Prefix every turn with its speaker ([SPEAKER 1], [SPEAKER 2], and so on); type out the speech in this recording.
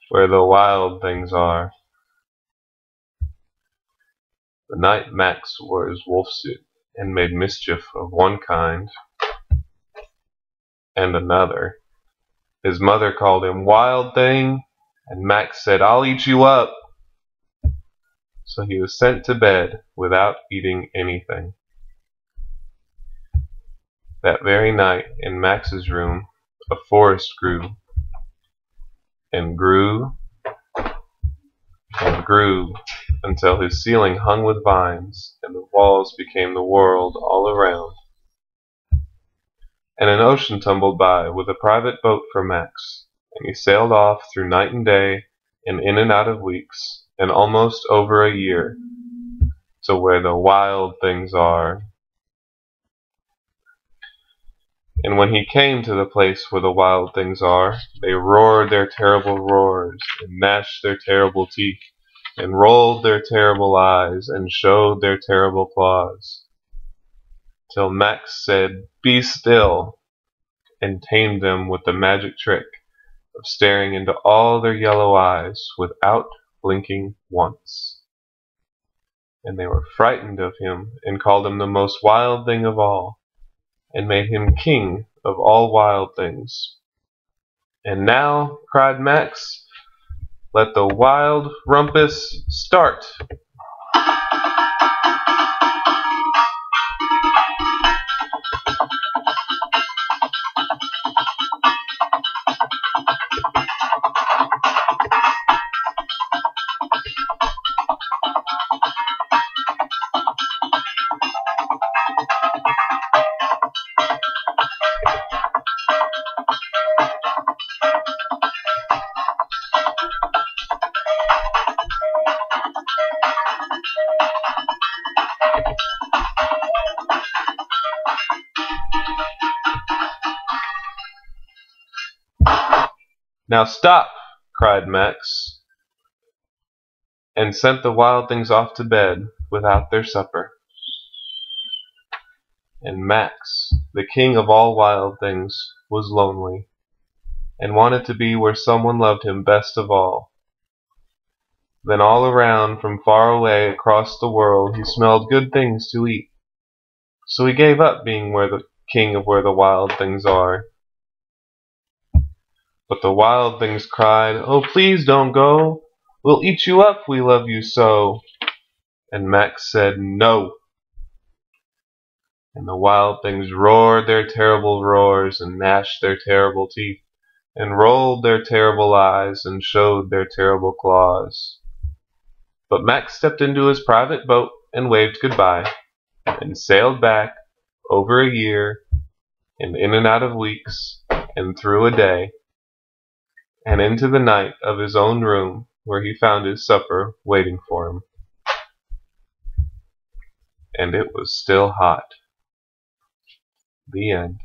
[SPEAKER 1] where the wild things are. The night Max wore his wolf suit and made mischief of one kind and another, his mother called him "Wild Thing," and Max said, "I'll eat you up." So he was sent to bed without eating anything. That very night, in Max's room, a forest grew, and grew, and grew, until his ceiling hung with vines, and the walls became the world all around. And an ocean tumbled by with a private boat for Max, and he sailed off through night and day, and in and out of weeks, and almost over a year, to where the wild things are. And when he came to the place where the wild things are, they roared their terrible roars, and gnashed their terrible teeth, and rolled their terrible eyes, and showed their terrible claws, till Max said, "Be still," and tamed them with the magic trick of staring into all their yellow eyes without blinking once. And they were frightened of him, and called him the most wild thing of all, and made him king of all wild things. "And now," cried Max, "let the wild rumpus start." "Now stop!" cried Max, and sent the wild things off to bed without their supper. And Max, the king of all wild things, was lonely, and wanted to be where someone loved him best of all. Then all around, from far away across the world, he smelled good things to eat. So he gave up being the king of where the wild things are. But the wild things cried, "Oh, please don't go. We'll eat you up, we love you so." And Max said, "No." And the wild things roared their terrible roars, and gnashed their terrible teeth, and rolled their terrible eyes, and showed their terrible claws. But Max stepped into his private boat, and waved goodbye, and sailed back over a year, and in and out of weeks, and through a day, and into the night of his own room, where he found his supper waiting for him. And it was still hot. The end.